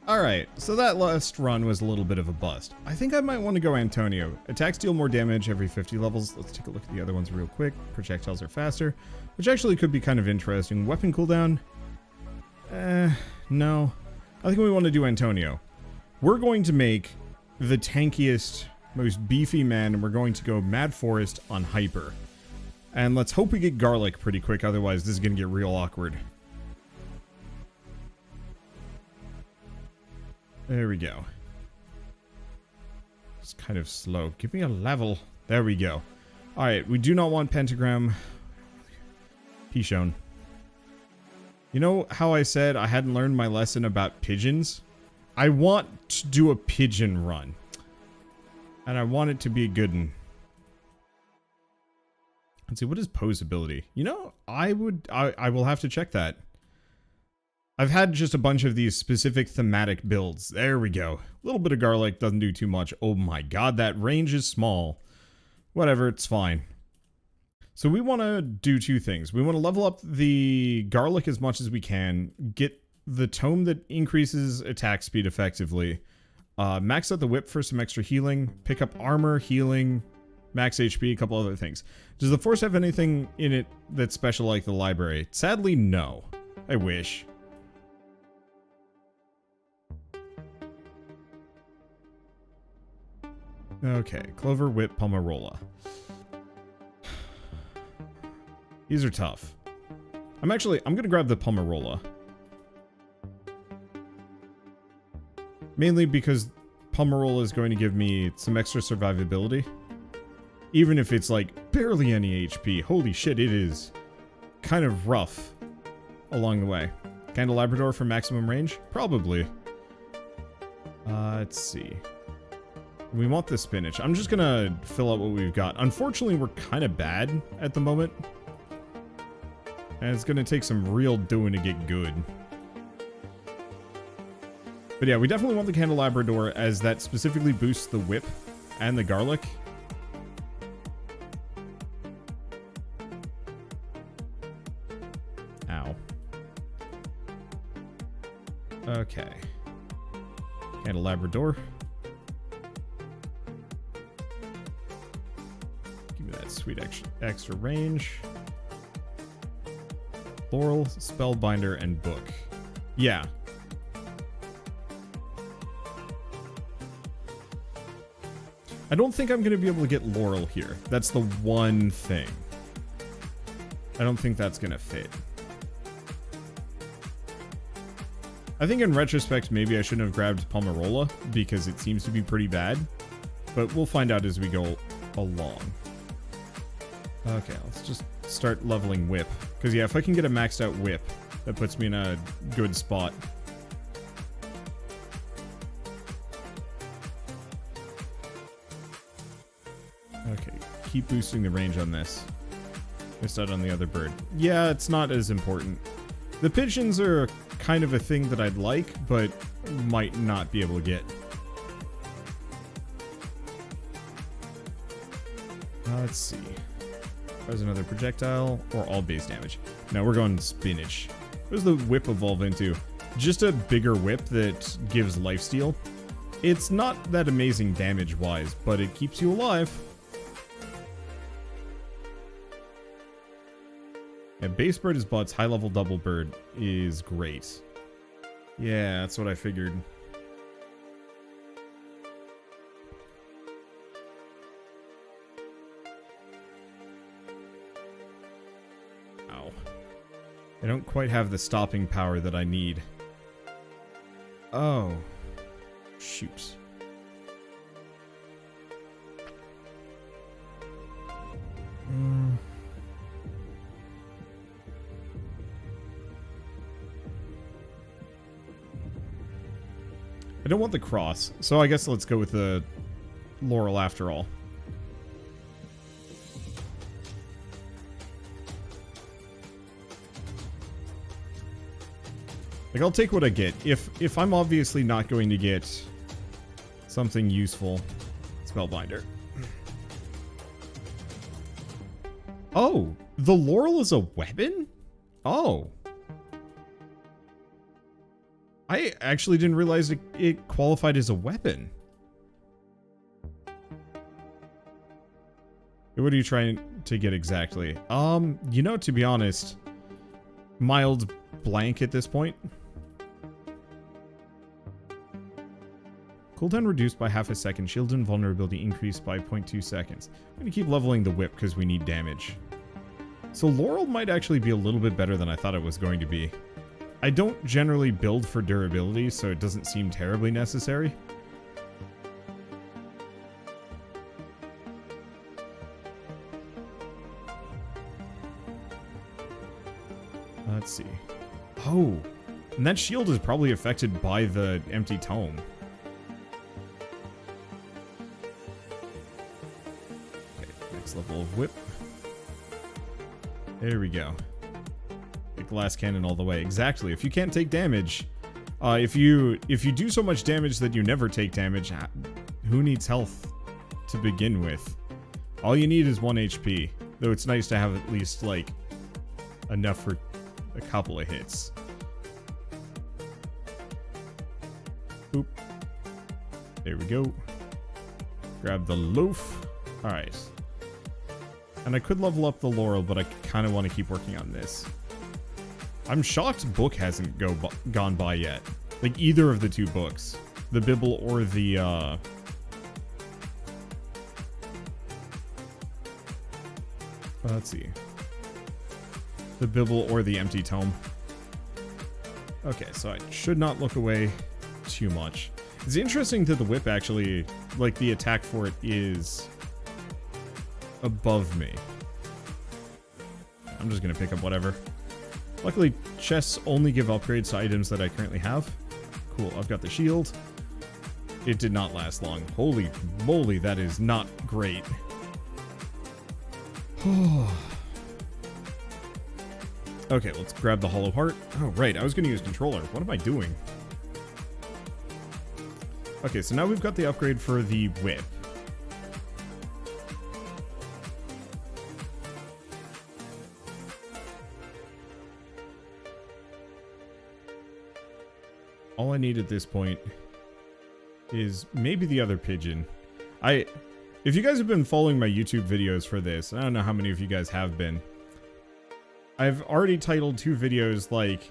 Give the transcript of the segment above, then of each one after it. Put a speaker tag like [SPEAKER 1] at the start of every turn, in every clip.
[SPEAKER 1] Alright, so that last run was a little bit of a bust. I think I might want to go Antonio. Attacks deal more damage every 50 levels. Let's take a look at the other ones real quick. Projectiles are faster, which actually could be kind of interesting. Weapon cooldown? No. I think we want to do Antonio. We're going to make the tankiest, most beefy man, and we're going to go Mad Forest on Hyper. And let's hope we get Garlic pretty quick, otherwise this is going to get real awkward. There we go. It's kind of slow. Give me a level. There we go. Alright, we do not want Pentagram. Pigeon. You know how I said I hadn't learned my lesson about pigeons? I want to do a pigeon run. And I want it to be a good one. Let's see, what is pose ability? You know, I will have to check that. I've had just a bunch of these specific thematic builds. There we go. A little bit of garlic doesn't do too much. Oh my god, that range is small. Whatever, it's fine. So we want to do two things. We want to level up the garlic as much as we can, get the tome that increases attack speed effectively, max out the whip for some extra healing, pick up armor, healing, max HP, a couple other things. Does the force have anything in it that's special like the library? Sadly, no. I wish. Okay, Clover, Whip, Pomarola. These are tough. I'm gonna grab the Pomarola. Mainly because Pomarola is going to give me some extra survivability. Even if it's like barely any HP. Holy shit, it is kind of rough along the way. Candelabrador for maximum range? Probably. Let's see. We want the spinach. I'm just gonna fill out what we've got. Unfortunately, we're kind of bad at the moment. And it's gonna take some real doing to get good. But yeah, we definitely want the Candelabrador as that specifically boosts the whip and the garlic. Ow. Okay. Candelabrador. Sweet extra range. Laurel, Spellbinder, and Book. Yeah. I don't think I'm going to be able to get Laurel here. That's the one thing. I don't think that's going to fit. I think in retrospect, maybe I shouldn't have grabbed Pomarola because it seems to be pretty bad. But we'll find out as we go along. Okay, let's just start leveling Whip. Because, yeah, if I can get a maxed out Whip, that puts me in a good spot. Okay, keep boosting the range on this. Missed out on the other bird. Yeah, it's not as important. The pigeons are kind of a thing that I'd like, but might not be able to get. Let's see. There's another projectile, or all base damage. No, we're going spinach. What does the whip evolve into? Just a bigger whip that gives lifesteal. It's not that amazing damage-wise, but it keeps you alive. Yeah, base bird is butts, high-level double bird is great. Yeah, that's what I figured. I don't quite have the stopping power that I need. Oh. Shoot. I don't want the cross, so I guess let's go with the Laurel after all. Like, I'll take what I get. If I'm obviously not going to get something useful, Spellbinder. Oh, the Laurel is a weapon? Oh. I actually didn't realize it qualified as a weapon. What are you trying to get exactly? You know, to be honest, mild blank at this point. Cooldown reduced by half a second. Shield and vulnerability increased by 0.2 seconds. I'm gonna keep leveling the whip because we need damage. So Laurel might actually be a little bit better than I thought it was going to be. I don't generally build for durability, so it doesn't seem terribly necessary. Let's see. Oh, and that shield is probably affected by the empty tome. Okay, next level of whip. There we go. Glass cannon all the way. Exactly. If you can't take damage, if you do so much damage that you never take damage, who needs health to begin with? All you need is 1 HP. Though it's nice to have at least like enough for a couple of hits. Boop. There we go. Grab the loaf. All right. And I could level up the Laurel, but I kind of want to keep working on this. I'm shocked book hasn't gone by yet. Like either of the two books. The Bible or the, let's see. The Bible or the Empty Tome. Okay, so I should not look away too much. It's interesting that the whip actually, like the attack for it is above me. I'm just gonna pick up whatever. Luckily, chests only give upgrades to items that I currently have. Cool, I've got the shield. It did not last long. Holy moly, that is not great. Okay, let's grab the hollow heart. Oh, right, I was going to use controller. What am I doing? Okay, so now we've got the upgrade for the whip. All I need at this point is maybe the other pigeon. If you guys have been following my YouTube videos for this, I don't know how many of you guys have been. I've already titled 2 videos like,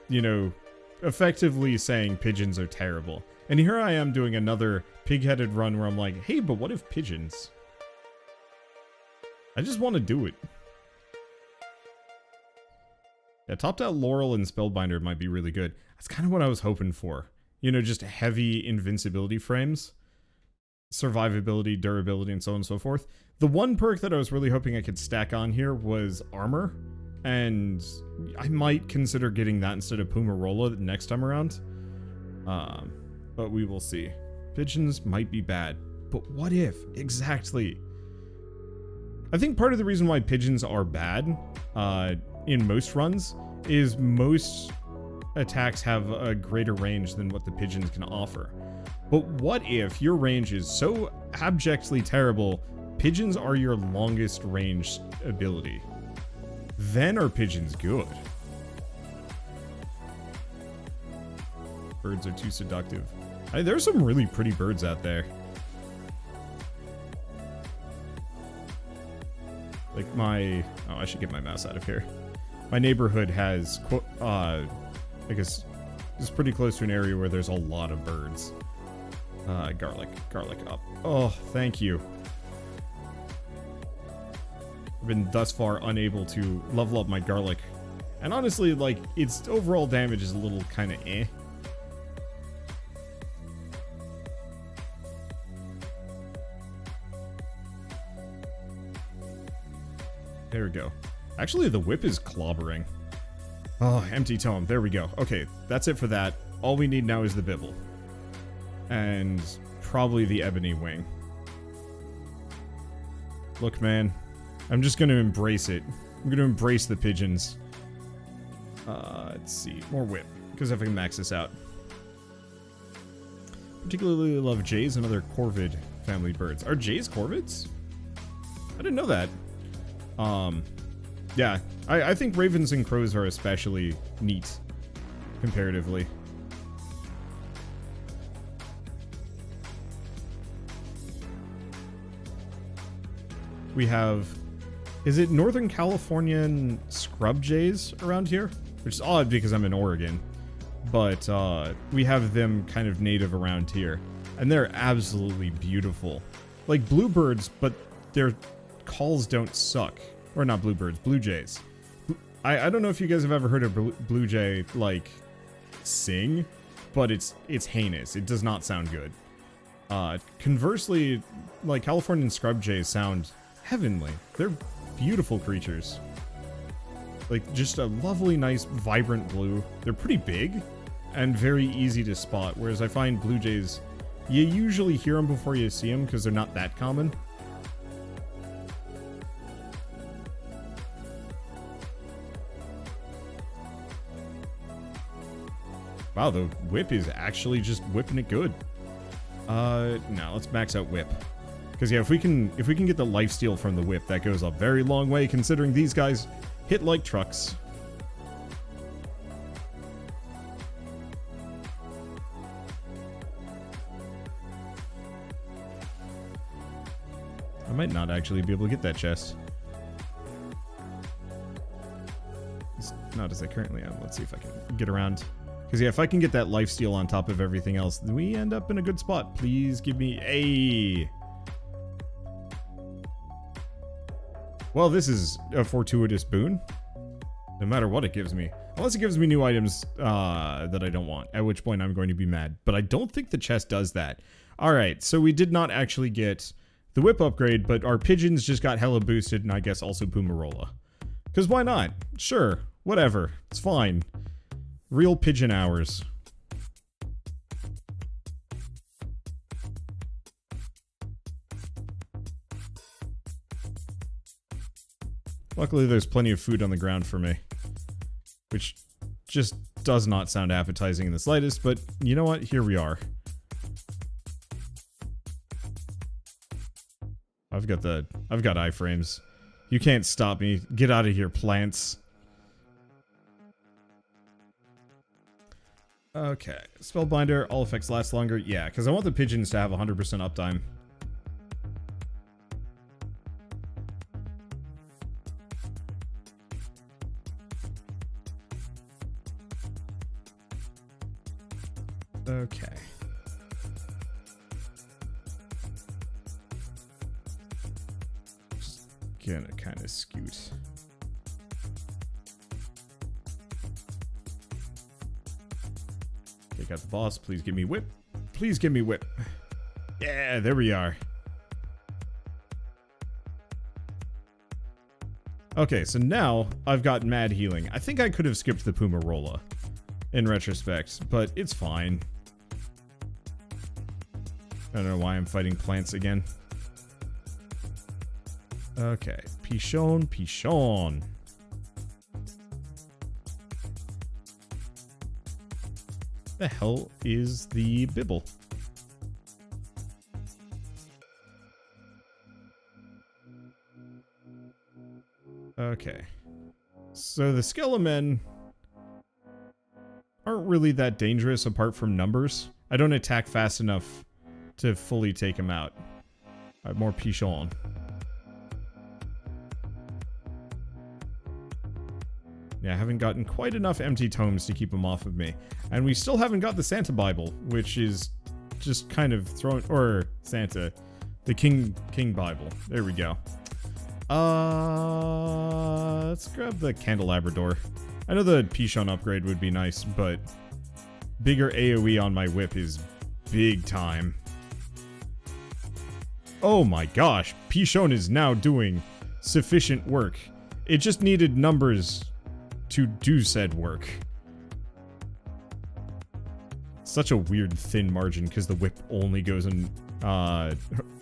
[SPEAKER 1] you know, effectively saying pigeons are terrible. And here I am doing another pig-headed run where I'm like, hey, but what if pigeons? I just want to do it. Yeah, topped out Laurel and Spellbinder might be really good. That's kind of what I was hoping for. You know, just heavy invincibility frames. Survivability, durability, and so on and so forth. The one perk that I was really hoping I could stack on here was armor. And I might consider getting that instead of Pumarola next time around. But we will see. Pigeons might be bad. But what if? Exactly. I think part of the reason why pigeons are bad, in most runs, is most attacks have a greater range than what the pigeons can offer. But what if your range is so abjectly terrible, pigeons are your longest range ability? Then are pigeons good? Birds are too seductive. There's some really pretty birds out there. Like oh, I should get my mouse out of here. My neighborhood has, I guess, is pretty close to an area where there's a lot of birds. Garlic up. Oh, thank you. I've been thus far unable to level up my garlic. And honestly, like, its overall damage is a little kind of eh. There we go. Actually, the whip is clobbering. Oh, empty tome. There we go. Okay, that's it for that. All we need now is the Bibble. And probably the ebony wing. Look, man. I'm just going to embrace it. I'm going to embrace the pigeons. Let's see. More whip. Because if I can max this out. Particularly love jays and other corvid family birds. Are jays corvids? I didn't know that. Yeah. I think ravens and crows are especially neat. comparatively. We have, is it Northern Californian scrub jays around here? Which is odd because I'm in Oregon. But we have them kind of native around here. And they're absolutely beautiful. Like bluebirds, but their calls don't suck. Or not bluebirds, blue jays. I don't know if you guys have ever heard a blue jay, like, sing. But it's heinous. It does not sound good. Conversely, like, Californian scrub jays sound heavenly. They're beautiful creatures. Like, just a lovely, nice, vibrant blue. They're pretty big and very easy to spot, whereas I find blue jays, you usually hear them before you see them because they're not that common. Wow, the whip is actually just whipping it good. Now let's max out whip. Because yeah, if we can get the lifesteal from the whip, that goes a very long way considering these guys hit like trucks. I might not actually be able to get that chest. It's not as I currently am. Let's see if I can get around. Because yeah, if I can get that lifesteal on top of everything else, then we end up in a good spot. Please give me a... Well, this is a fortuitous boon. No matter what it gives me. Unless it gives me new items that I don't want. At which point I'm going to be mad. But I don't think the chest does that. Alright, so we did not actually get the whip upgrade, but our pigeons just got hella boosted, and I guess also Poomarola. Because why not? Sure, whatever. It's fine. Real pigeon hours. Luckily, there's plenty of food on the ground for me. Which just does not sound appetizing in the slightest, but you know what? Here we are. I've got iframes. You can't stop me. Get out of here, plants. Okay. Spellbinder, all effects last longer. Yeah, because I want the pigeons to have 100% uptime. Okay. Just gonna kind of scoot. Take out the boss. Please give me whip. Please give me whip. Yeah, there we are. Okay, so now I've got mad healing. I think I could have skipped the Poomarola in retrospect, but it's fine. I don't know why I'm fighting plants again. Okay, pigeon, pigeon. The hell is the bibble? Okay. So the Skelemen aren't really that dangerous apart from numbers. I don't attack fast enough to fully take them out. More pigeon. Yeah, I haven't gotten quite enough empty tomes to keep them off of me. And we still haven't got the Santa Bible, which is just kind of thrown... Or Santa. The King Bible. There we go. Let's grab the Candelabrador. I know the Pigeon upgrade would be nice, but bigger AoE on my whip is big time. Oh my gosh, Pigeon is now doing sufficient work. It just needed numbers to do said work. Such a weird thin margin because the whip only goes in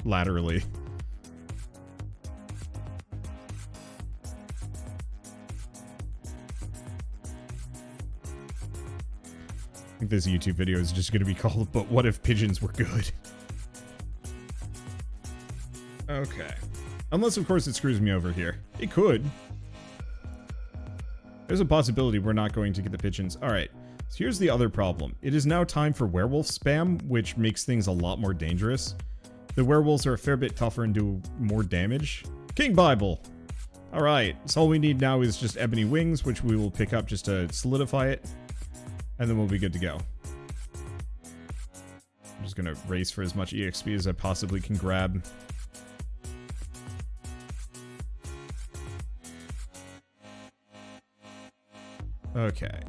[SPEAKER 1] laterally. I think this YouTube video is just going to be called, "But what if pigeons were good?" Okay. Unless, of course, it screws me over here. It could. There's a possibility we're not going to get the pigeons. Alright. So So here's the other problem. It is now time for werewolf spam, which makes things a lot more dangerous. The werewolves are a fair bit tougher and do more damage. King Bible! Alright, so all we need now is just ebony wings, which we will pick up just to solidify it. And then we'll be good to go. I'm just gonna race for as much EXP as I possibly can grab. Okay.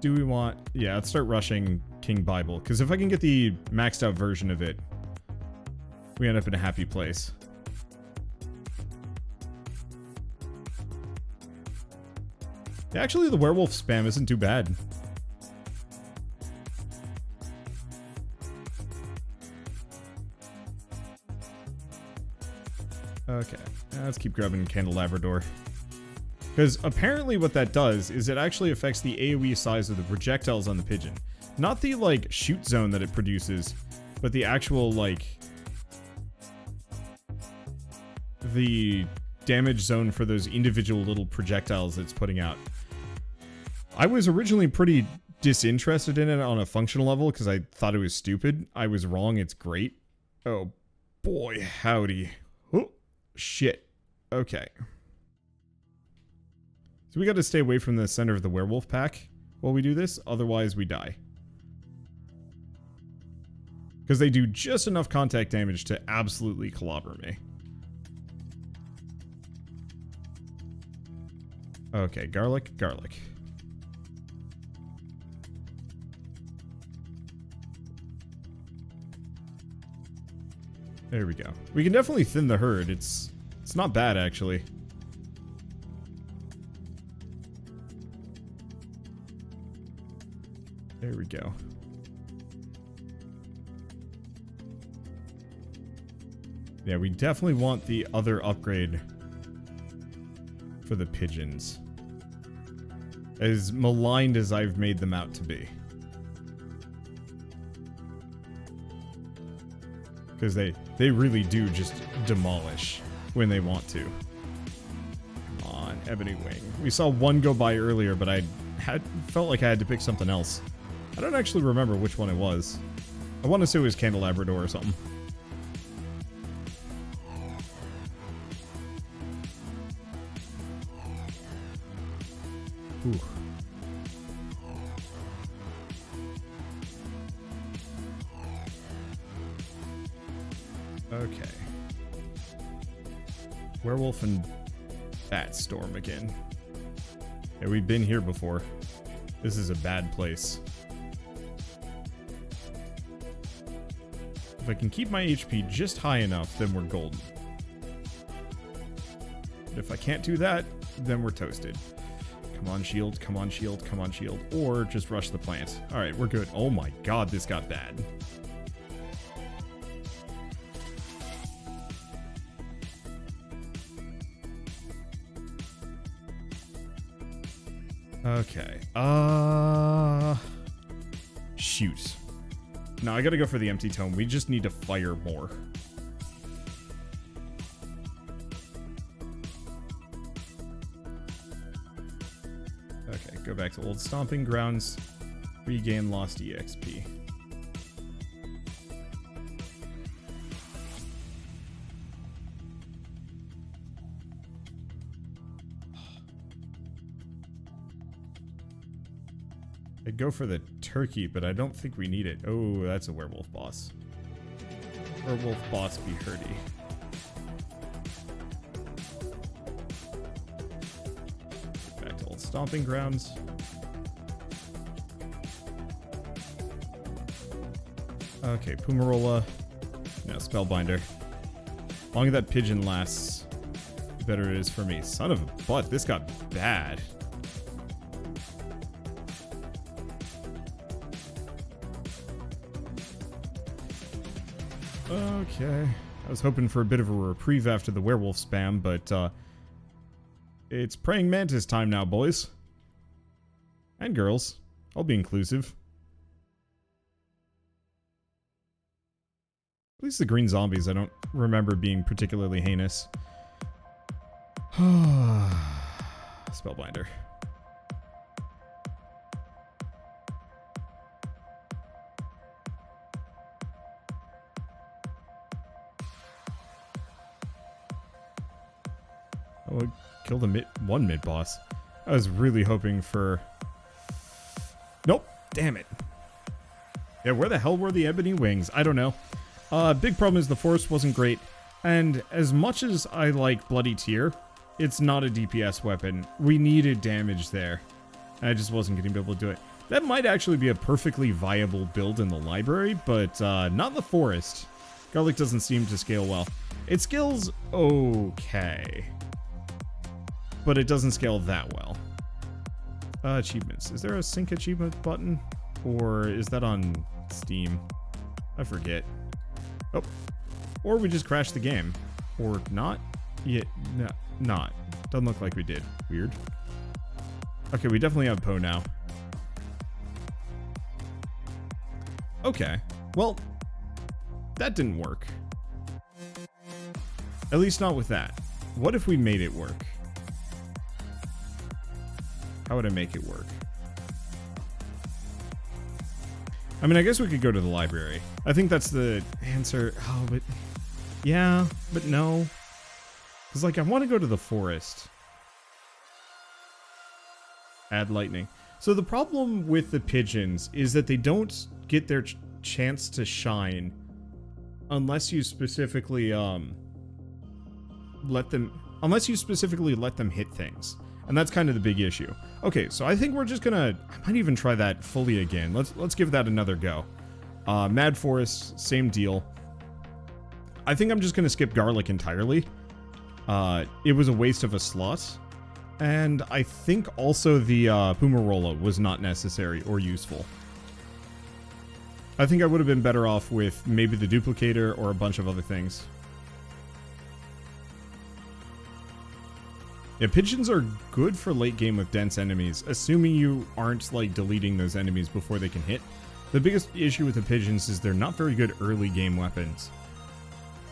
[SPEAKER 1] Do we want... Yeah, let's start rushing King Bible. Because if I can get the maxed out version of it, we end up in a happy place. Yeah, actually, the werewolf spam isn't too bad. Okay, let's keep grabbing Candelabrador. Because apparently what that does is it actually affects the AoE size of the projectiles on the pigeon. Not the, like, shoot zone that it produces, but the actual, like... the damage zone for those individual little projectiles it's putting out. I was originally pretty disinterested in it on a functional level because I thought it was stupid. I was wrong, it's great. Oh, boy, howdy. Oh, shit. Okay. So we got to stay away from the center of the werewolf pack while we do this, otherwise we die. Because they do just enough contact damage to absolutely clobber me. Okay, garlic, garlic. There we go. We can definitely thin the herd. It's not bad, actually. There we go. Yeah, we definitely want the other upgrade for the pigeons. As maligned as I've made them out to be. Because they really do just demolish when they want to. Come on, Ebony Wing. We saw one go by earlier, but I felt like I had to pick something else. I don't actually remember which one it was. I want to say it was Candelabrador or something. Ooh. Okay. Werewolf and Bat Storm again. Yeah, we've been here before. This is a bad place. If I can keep my HP just high enough, then we're golden. But if I can't do that, then we're toasted. Come on, shield, come on, shield, come on, shield. Or just rush the plant. Alright, we're good. Oh my god, this got bad. Okay. Shoot. No, I gotta go for the empty tome. We just need to fire more. Okay, go back to old stomping grounds. Regain lost EXP. I'd go for the turkey, but I don't think we need it. Oh, that's a werewolf boss. Werewolf boss be hurdy. Back to old stomping grounds. Okay, Pumarola. No, Spellbinder. As long as that pigeon lasts, the better it is for me. Son of a butt, this got bad. Okay. I was hoping for a bit of a reprieve after the werewolf spam, but it's praying mantis time now, boys. And girls. I'll be inclusive. At least the green zombies I don't remember being particularly heinous. Spellbinder. Oh, kill the one mid-boss. I was really hoping for... Nope. Damn it. Yeah, where the hell were the ebony wings? I don't know. Big problem is the forest wasn't great. And as much as I like Bloody Tear, it's not a DPS weapon. We needed damage there. I just wasn't going to be able to do it. That might actually be a perfectly viable build in the library, but not in the forest. Garlic doesn't seem to scale well. It scales okay, but it doesn't scale that well. Achievements. Is there a sync achievement button? Or is that on Steam? I forget. Oh. Or we just crashed the game. Or not? Yeah, no, not. Doesn't look like we did. Weird. Okay, we definitely have Poe now. Okay. Well, that didn't work. At least not with that. What if we made it work? How would I make it work? I mean, I guess we could go to the library. I think that's the answer. Oh, but... Yeah, but no. Because, like, I want to go to the forest. Add lightning. So the problem with the pigeons is that they don't get their chance to shine unless you specifically, let them hit things. And that's kind of the big issue. Okay, so I think we're just gonna... I might even try that fully again. Let's give that another go. Mad Forest, same deal. I think I'm just gonna skip Garlic entirely. It was a waste of a slot. And I think also the Pumarola was not necessary or useful. I think I would have been better off with maybe the Duplicator or a bunch of other things. Yeah, pigeons are good for late game with dense enemies, assuming you aren't, like, deleting those enemies before they can hit. The biggest issue with the pigeons is they're not very good early game weapons.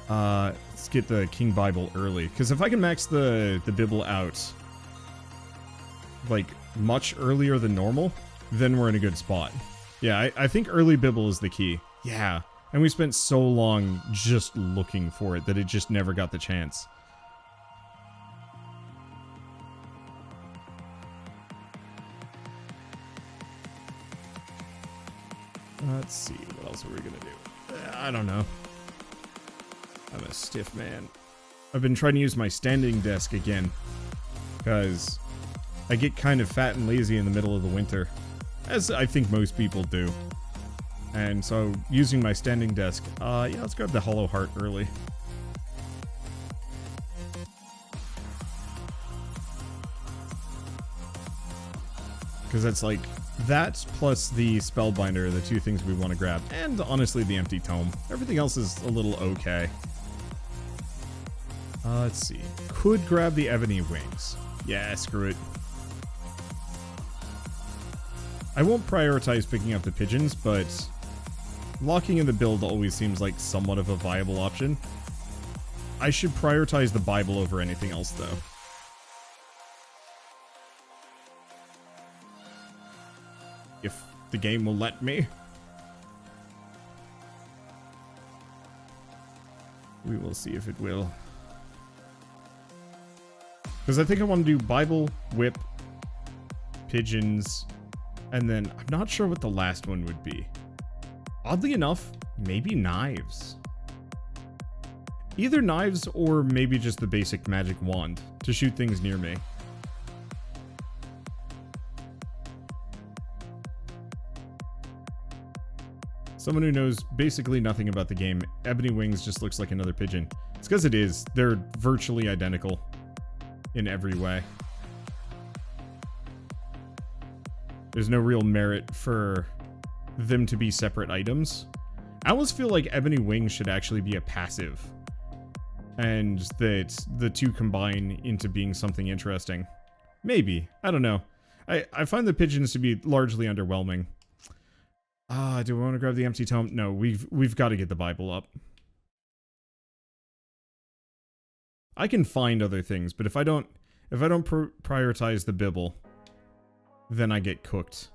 [SPEAKER 1] Let's get the King Bible early, because if I can max the Bibble out, like, much earlier than normal, then we're in a good spot. Yeah, I think early Bibble is the key. Yeah, and we spent so long just looking for it that it just never got the chance. Let's see, what else are we gonna do? I don't know. I'm a stiff man. I've been trying to use my standing desk again, because I get kind of fat and lazy in the middle of the winter, as I think most people do. And so, using my standing desk, yeah, let's grab the Hollow Heart early. Because that's like, that plus the Spellbinder are the two things we want to grab. And honestly, the Empty Tome. Everything else is a little okay. Let's see. Could grab the Ebony Wings. Yeah, screw it. I won't prioritize picking up the pigeons, but locking in the build always seems like somewhat of a viable option. I should prioritize the Bible over anything else, though. If the game will let me. We will see if it will. Because I think I want to do Bible, Whip, Pigeons, and then I'm not sure what the last one would be. Oddly enough, maybe Knives. Either Knives or maybe just the basic magic wand to shoot things near me. Someone who knows basically nothing about the game, Ebony Wings just looks like another pigeon. It's because it is. They're virtually identical in every way. There's no real merit for them to be separate items. I almost feel like Ebony Wings should actually be a passive, and that the two combine into being something interesting. Maybe. I don't know. I find the pigeons to be largely underwhelming. Do we want to grab the Empty Tome? No, we've got to get the Bible up. I can find other things, but if I don't prioritize the Bible, then I get cooked.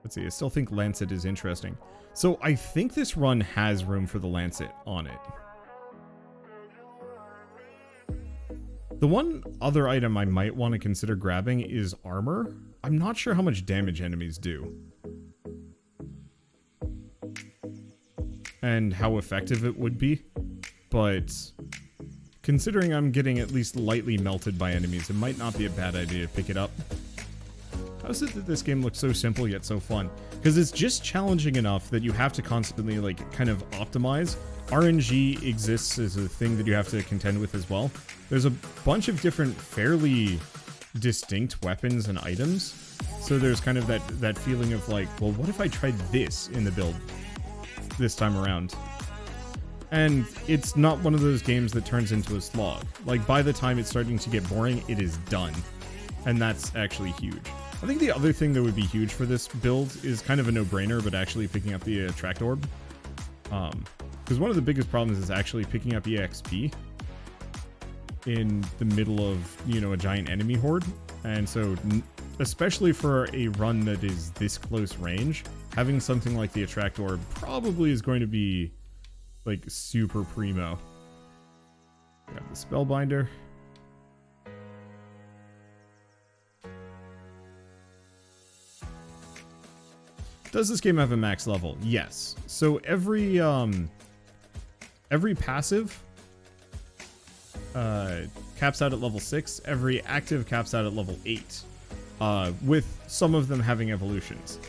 [SPEAKER 1] Let's see, I still think Lancet is interesting. So I think this run has room for the Lancet on it. The one other item I might want to consider grabbing is armor. I'm not sure how much damage enemies do. And how effective it would be. But considering I'm getting at least lightly melted by enemies, it might not be a bad idea to pick it up. How is it that this game looks so simple yet so fun? Because it's just challenging enough that you have to constantly, like, kind of optimize. RNG exists as a thing that you have to contend with as well. There's a bunch of different fairly distinct weapons and items. So there's kind of that feeling of like, well, what if I tried this in the build this time around? And it's not one of those games that turns into a slog. Like, by the time it's starting to get boring, it is done. And that's actually huge. I think the other thing that would be huge for this build is kind of a no-brainer, but actually picking up the Attract Orb. Because one of the biggest problems is actually picking up EXP in the middle of, you know, a giant enemy horde. And so, especially for a run that is this close range, having something like the Attract Orb probably is going to be, like, super primo. Grab the Spellbinder. Does this game have a max level? Yes. So every passive caps out at level 6. Every active caps out at level 8. With some of them having evolutions.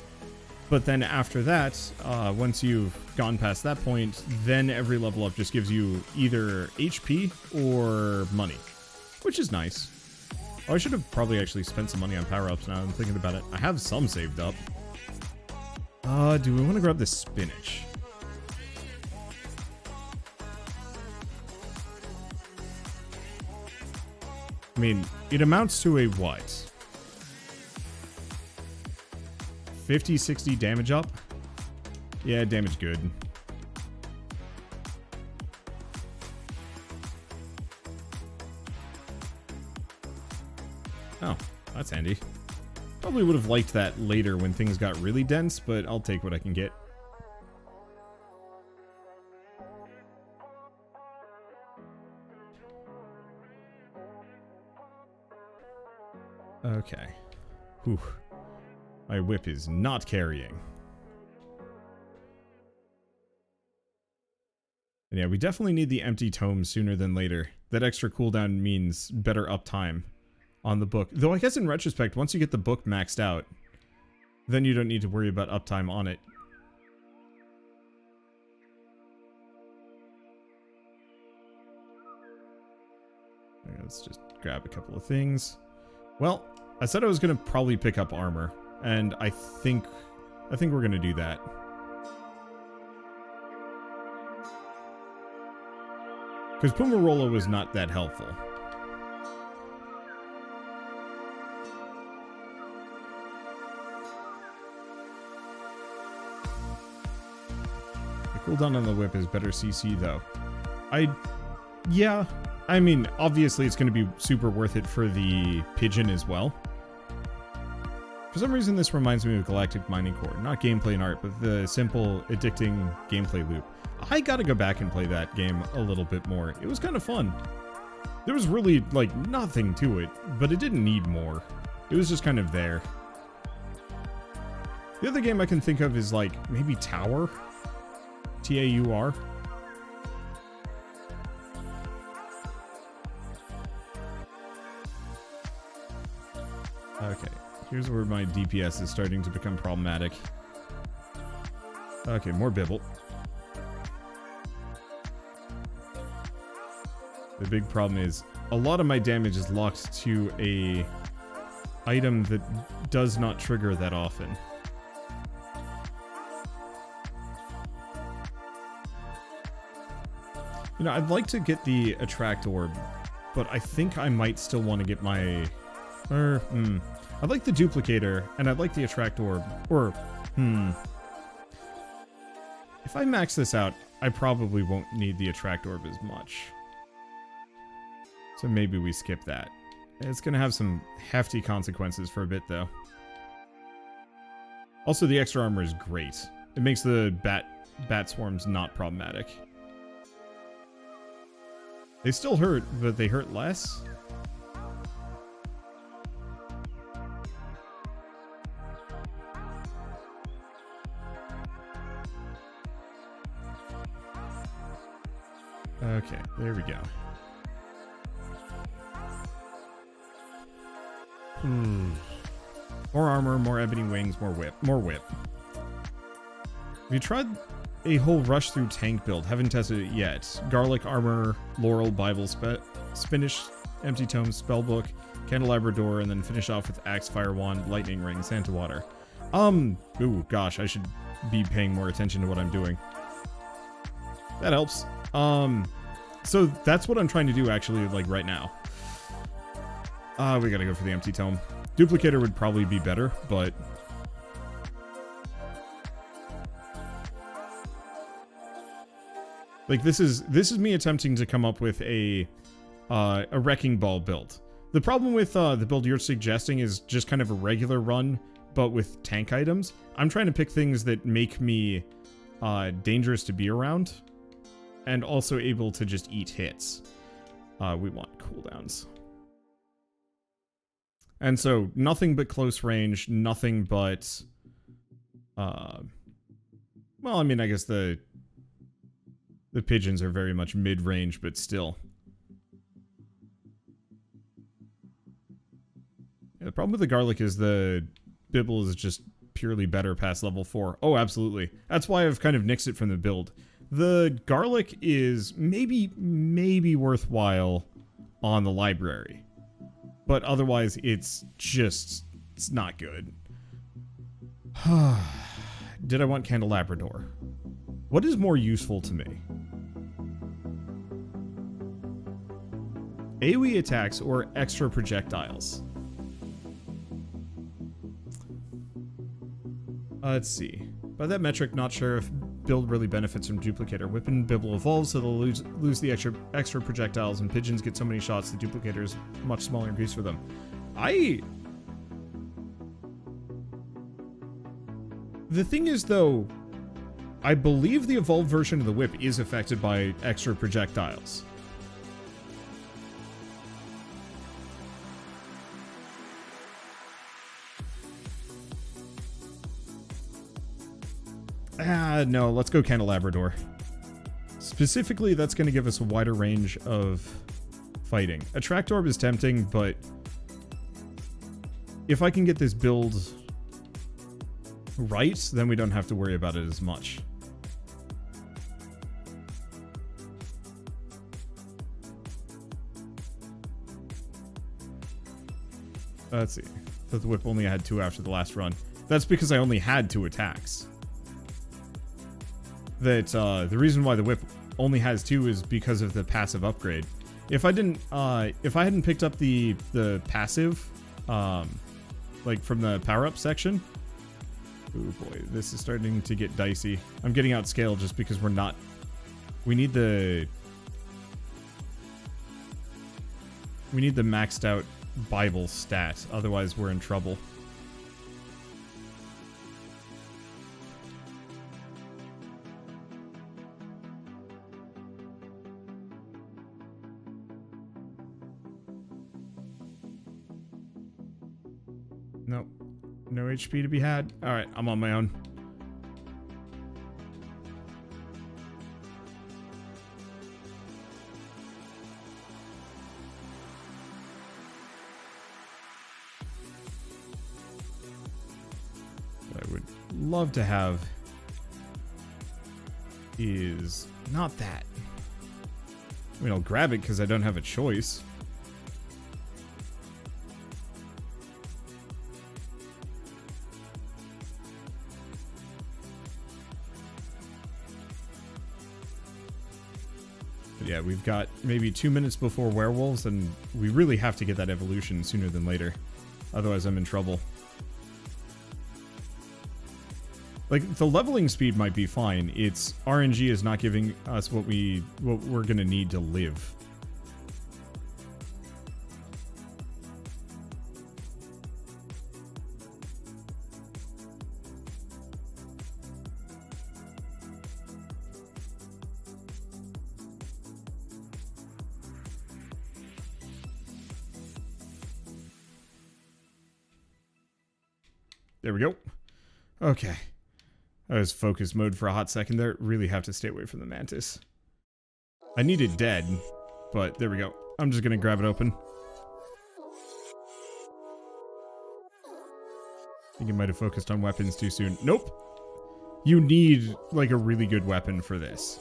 [SPEAKER 1] But then after that, once you've gone past that point, then every level up just gives you either HP or money. Which is nice. Oh, I should have probably actually spent some money on power-ups now I'm thinking about it. I have some saved up. Do we want to grab the spinach? I mean, it amounts to a what? 50, 60 damage up? Yeah, damage good. Oh, that's handy. Probably would have liked that later when things got really dense, but I'll take what I can get. Okay. Whew. My whip is not carrying. And yeah, we definitely need the empty tome sooner than later. That extra cooldown means better uptime on the book. Though I guess in retrospect, once you get the book maxed out, then you don't need to worry about uptime on it. Okay, let's just grab a couple of things. Well, I said I was going to probably pick up armor, and I think we're going to do that. Because Pumarola was not that helpful. The cooldown on the whip is better CC though. Yeah, I mean, obviously it's going to be super worth it for the pigeon as well. For some reason this reminds me of Galactic Mining Core. Not gameplay and art, but the simple, addicting gameplay loop. I gotta go back and play that game a little bit more. It was kind of fun. There was really, like, nothing to it, but it didn't need more. It was just kind of there. The other game I can think of is, like, maybe Tower? T-A-U-R? Okay. Here's where my DPS is starting to become problematic. Okay, more Bibble. The big problem is a lot of my damage is locked to a item that does not trigger that often. You know, I'd like to get the Attract Orb, but I think I might still want to get my... I'd like the Duplicator, and I'd like the Attract Orb. Or, if I max this out, I probably won't need the Attract Orb as much. So maybe we skip that. It's gonna have some hefty consequences for a bit, though. Also, the extra armor is great. It makes the bat swarms not problematic. They still hurt, but they hurt less. Okay, there we go. More armor, more ebony wings, more whip. More whip. Have you tried a whole rush through tank build? Haven't tested it yet. Garlic armor, laurel, Bible, spinach, empty tome, spellbook, candelabra door, and then finish off with axe, fire wand, lightning ring, Santa water. Ooh, gosh, I should be paying more attention to what I'm doing. That helps. So that's what I'm trying to do actually, like right now. We gotta go for the empty tome. Duplicator would probably be better, but like this is me attempting to come up with a wrecking ball build. The problem with the build you're suggesting is just kind of a regular run, but with tank items. I'm trying to pick things that make me dangerous to be around, and also able to just eat hits. We want cooldowns. And so, nothing but close range, nothing but... well, I mean, I guess the pigeons are very much mid-range, but still. Yeah, the problem with the garlic is the Bibble is just purely better past level 4. Oh, absolutely. That's why I've kind of nixed it from the build. The garlic is maybe worthwhile on the library. But otherwise, it's not good. Did I want candelabra door? What is more useful to me? AoE attacks or extra projectiles? Let's see. By that metric, not sure if build really benefits from duplicator. Whip and Bibble evolves, so they'll lose the extra projectiles, and pigeons get so many shots the duplicator is much smaller increase for them. The thing is, though, I believe the evolved version of the whip is affected by extra projectiles. No, let's go candelabra door. Specifically, that's going to give us a wider range of fighting. Attract orb is tempting, but if I can get this build right, then we don't have to worry about it as much. Let's see. The whip only had 2 after the last run. That's because I only had 2 attacks. That the reason why the whip only has 2 is because of the passive upgrade. If I hadn't picked up the passive, like from the power up section. Oh boy, this is starting to get dicey. I'm getting outscaled just because we need the maxed out Bible stat. Otherwise, we're in trouble. Nope. No HP to be had. Alright, I'm on my own. What I would love to have is not that. I mean, I'll grab it because I don't have a choice. Yeah, we've got maybe 2 minutes before werewolves, and we really have to get that evolution sooner than later. Otherwise, I'm in trouble. Like, the leveling speed might be fine. It's RNG is not giving us what we're gonna need to live. There we go. Okay. I was focus mode for a hot second there. Really have to stay away from the mantis. I need it dead, but there we go. I'm just gonna grab it open. I think it might have focused on weapons too soon. Nope. You need, like, a really good weapon for this.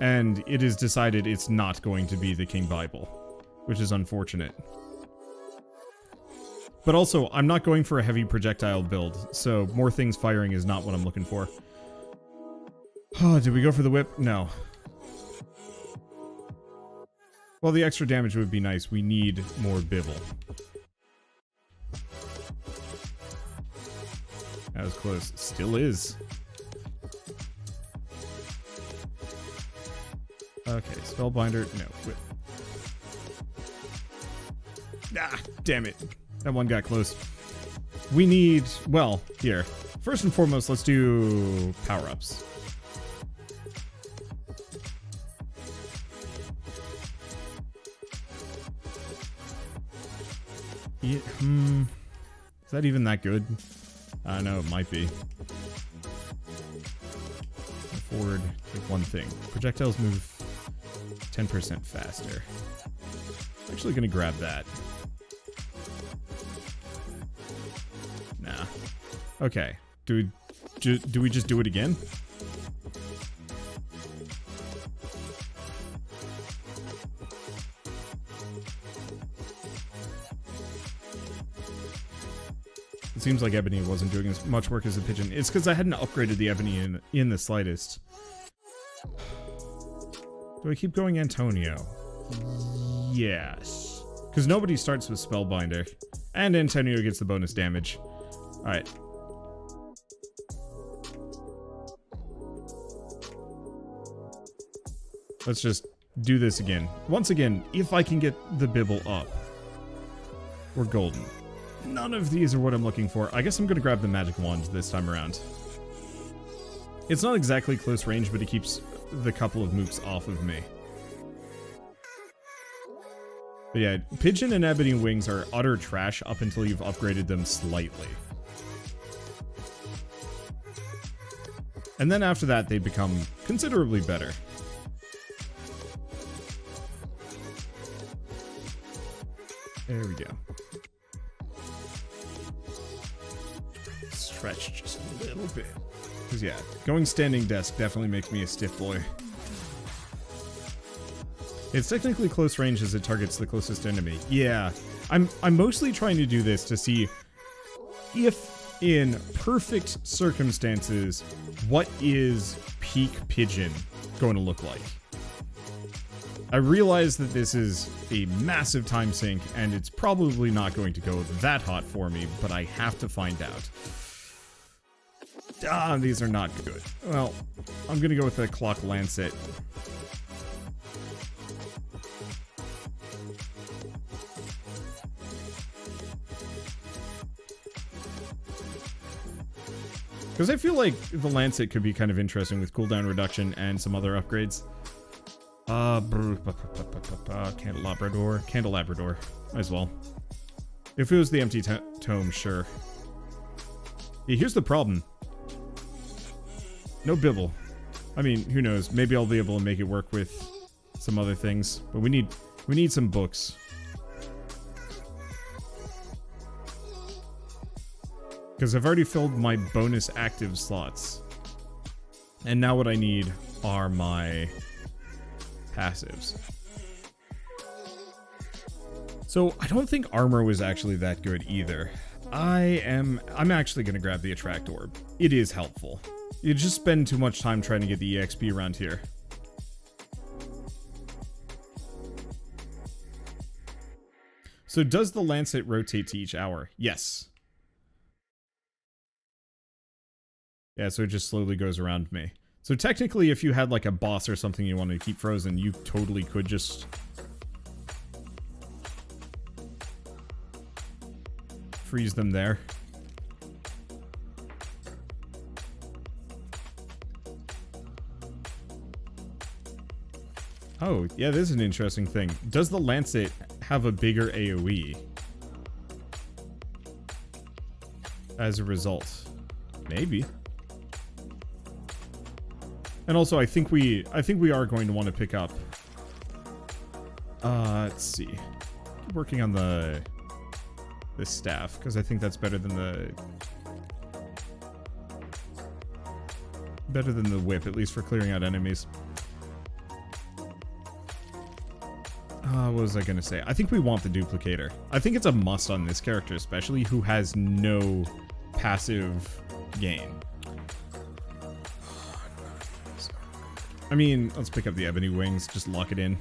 [SPEAKER 1] And it is decided it's not going to be the King Bible, which is unfortunate. But also, I'm not going for a heavy projectile build, so more things firing is not what I'm looking for. Oh, did we go for the whip? No. Well, the extra damage would be nice. We need more bibble. That was close. Still is. Okay, Spellbinder. No, whip. Ah, damn it. That one got close. We need, well, here. First and foremost, let's do power-ups. Yeah, is that even that good? I don't know, it might be. Forward, like one thing. Projectiles move 10% faster. I'm actually gonna grab that. Nah. Okay. Do we just do it again? It seems like Ebony wasn't doing as much work as the Pigeon. It's because I hadn't upgraded the Ebony in the slightest. Do I keep going Antonio? Yes. Because nobody starts with Spellbinder. And Antonio gets the bonus damage. Alright. Let's just do this again. Once again, if I can get the Bibble up, we're golden. None of these are what I'm looking for. I guess I'm going to grab the magic wand this time around. It's not exactly close range, but it keeps the couple of mooks off of me. But yeah, Pigeon and Ebony Wings are utter trash up until you've upgraded them slightly. And then after that, they become considerably better. There we go. Stretch just a little bit. Because yeah, going standing desk definitely makes me a stiff boy. It's technically close range as it targets the closest enemy. Yeah, I'm mostly trying to do this to see if, in perfect circumstances, what is peak Pigeon going to look like. I realize that this is a massive time sink, and it's probably not going to go that hot for me, but I have to find out. Ah, these are not good. Well, I'm gonna go with the Clock Lancet. Because I feel like the Lancet could be kind of interesting with cooldown reduction and some other upgrades. Candelabrador. Might as well. If it was the empty tome, sure. Yeah, here's the problem. No Bibble. I mean, who knows? Maybe I'll be able to make it work with some other things. But we need some books. Because I've already filled my bonus active slots. And now what I need are my passives. So I don't think armor was actually that good either. I'm actually going to grab the Attract Orb. It is helpful. You just spend too much time trying to get the EXP around here. So does the Lancet rotate to each hour? Yes. Yeah, so it just slowly goes around me. So technically, if you had like a boss or something you wanted to keep frozen, you totally could just freeze them there. Oh, yeah, this is an interesting thing. Does the Lancet have a bigger AoE? as a result. Maybe. And also, I think we are going to want to pick up. Let's see. Keep working on the staff, because I think that's better than the whip, at least for clearing out enemies. What was I gonna say? I think we want the duplicator. I think it's a must on this character, especially who has no passive gain. I mean, let's pick up the ebony wings, just lock it in.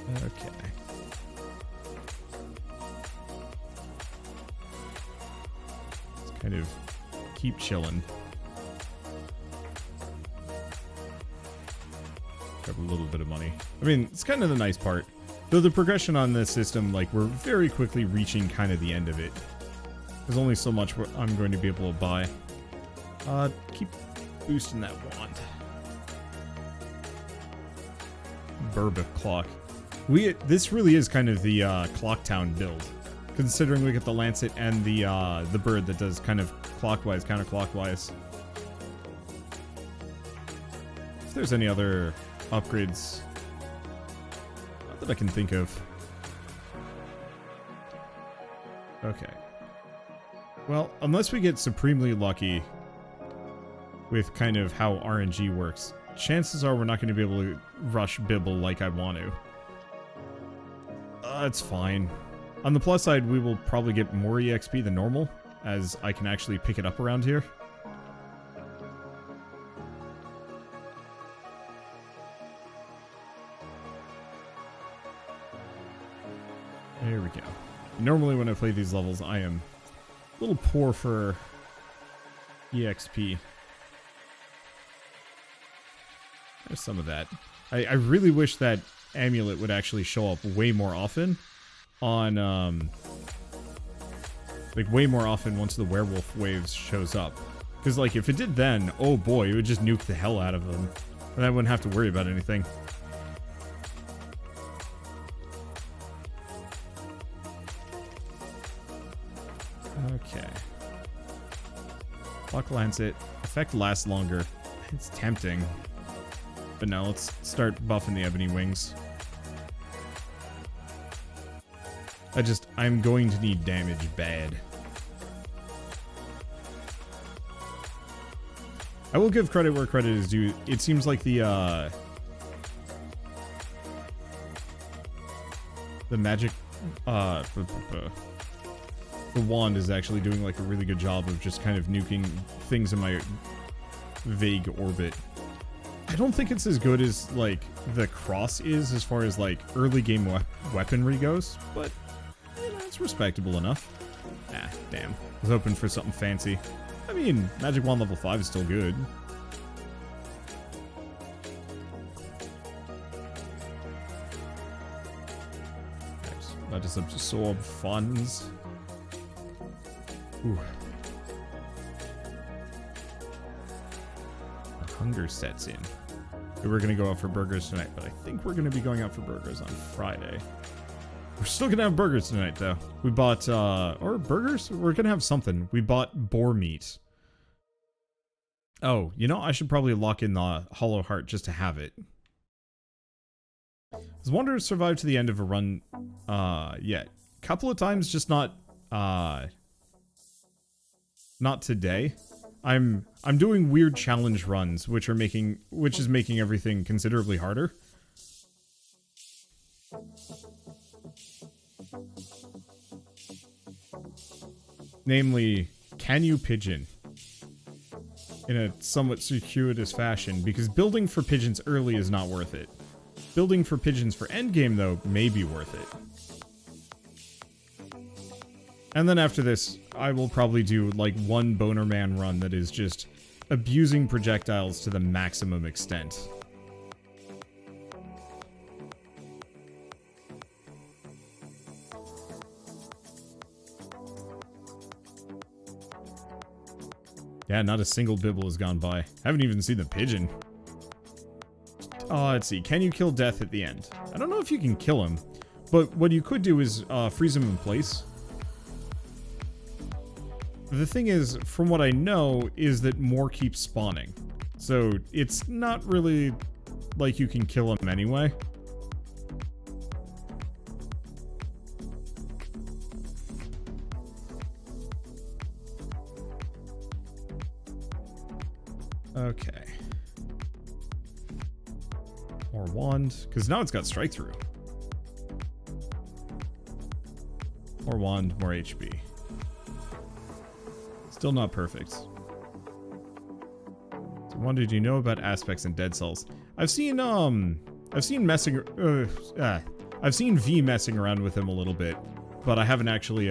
[SPEAKER 1] Okay. Let's kind of keep chilling. Grab a little bit of money. I mean, it's kind of the nice part. Though the progression on this system, like, we're very quickly reaching kind of the end of it. There's only so much I'm going to be able to buy. Keep boosting that wand. Burba clock. This really is kind of the Clocktown build, considering we get the Lancet and the bird that does kind of clockwise, counterclockwise. If there's any other upgrades, not that I can think of. Okay. Well, unless we get supremely lucky with kind of how RNG works, chances are we're not going to be able to rush Bibble like I want to. It's fine. On the plus side, we will probably get more EXP than normal, as I can actually pick it up around here. There we go. Normally when I play these levels, I am a little poor for EXP. There's some of that. I really wish that amulet would actually show up way more often on, like, way more often once the werewolf waves shows up. Because, like, if it did then, oh boy, it would just nuke the hell out of them. And I wouldn't have to worry about anything. Okay. Block Lancet. Effect lasts longer. It's tempting. But now let's start buffing the ebony wings. I'm going to need damage bad. I will give credit where credit is due. It seems like the magic, the wand is actually doing like a really good job of just kind of nuking things in my vague orbit. I don't think it's as good as, like, the cross is as far as, like, early game weaponry goes, but, you know, it's respectable enough. Ah, damn. I was hoping for something fancy. I mean, Magic Wand level 5 is still good. Nice. That is absorb funds. Ooh. Hunger sets in. We were going to go out for burgers tonight, but I think we're going to be going out for burgers on Friday. We're still going to have burgers tonight, though. We bought, or burgers? We're going to have something. We bought boar meat. Oh, you know, I should probably lock in the Hollow Heart just to have it. Has Wanderer survived to the end of a run, yet? Couple of times, just not today. I'm doing weird challenge runs, which is making everything considerably harder. Namely, can you pigeon? In a somewhat circuitous fashion, because building for pigeons early is not worth it. Building for pigeons for endgame, though, may be worth it. And then after this, I will probably do, like, one Boner Man run that is just abusing projectiles to the maximum extent. Yeah, not a single bibble has gone by. Haven't even seen the pigeon. Let's see. Can you kill death at the end? I don't know if you can kill him, but what you could do is freeze him in place. The thing is, from what I know, is that more keeps spawning. So it's not really like you can kill him anyway. Okay. More wand, because now it's got strike through. More wand, more HP. Still not perfect. So what did you know about aspects in Dead Cells? I've seen V messing around with him a little bit, but I haven't actually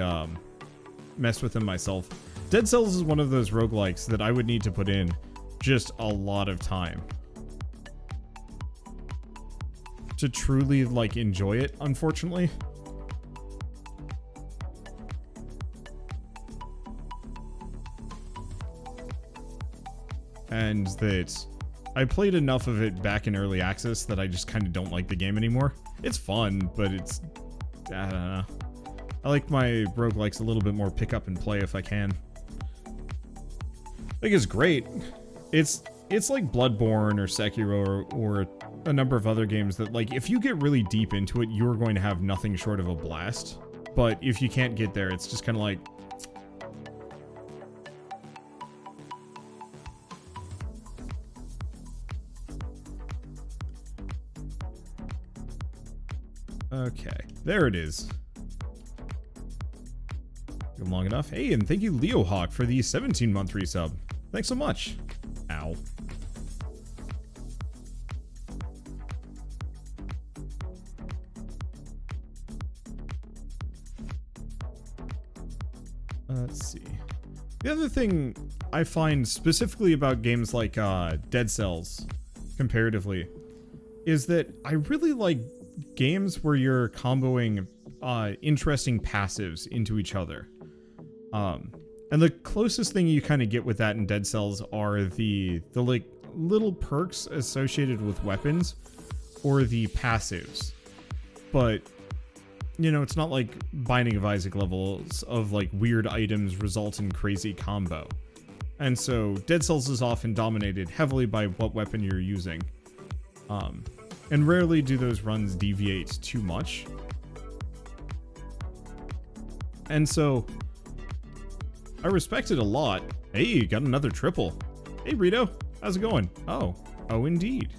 [SPEAKER 1] messed with him myself. Dead Cells is one of those roguelikes that I would need to put in just a lot of time to truly like enjoy it, unfortunately. And that I played enough of it back in early access that I just kind of don't like the game anymore. It's fun, but it's, I don't know. I like my roguelikes a little bit more pick up and play if I can. I think it's great. It's like Bloodborne or Sekiro or a number of other games that, like, if you get really deep into it, you're going to have nothing short of a blast. But if you can't get there, it's just kind of like, okay, there it is. Good long enough. Hey, and thank you, Leohawk, for the 17-month resub. Thanks so much. Ow. Let's see. The other thing I find specifically about games like Dead Cells, comparatively, is that I really like games where you're comboing interesting passives into each other. And the closest thing you kind of get with that in Dead Cells are the like little perks associated with weapons or the passives. But you know, it's not like Binding of Isaac levels of like weird items result in crazy combo. And so Dead Cells is often dominated heavily by what weapon you're using. And rarely do those runs deviate too much. And so I respect it a lot. Hey, you got another triple. Hey, Rito, how's it going? Oh, indeed.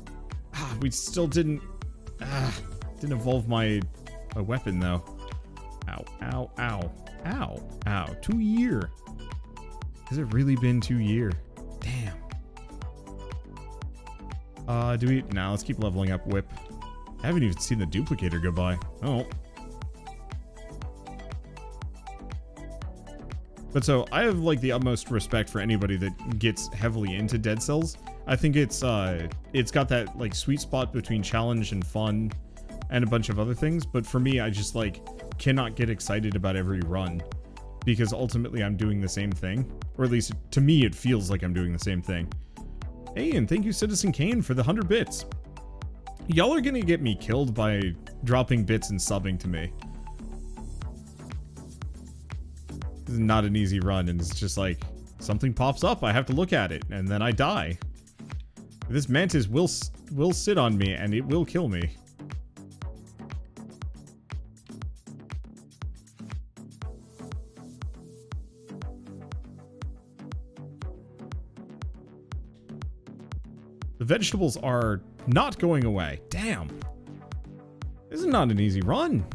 [SPEAKER 1] We still didn't evolve my weapon though. Ow, ow, ow, ow, ow. 2 year. Has it really been 2 year? Damn. Nah, let's keep leveling up whip. I haven't even seen the duplicator go by. Oh. But so, I have like the utmost respect for anybody that gets heavily into Dead Cells. I think it's got that like sweet spot between challenge and fun and a bunch of other things, but for me, I just like cannot get excited about every run because ultimately I'm doing the same thing, or at least to me it feels like I'm doing the same thing. Hey, and thank you Citizen Kane for the 100 bits. Y'all are gonna get me killed by dropping bits and subbing to me. This is not an easy run, and it's just like something pops up, I have to look at it, and then I die. This mantis will sit on me and it will kill me. The vegetables are not going away. Damn. This is not an easy run.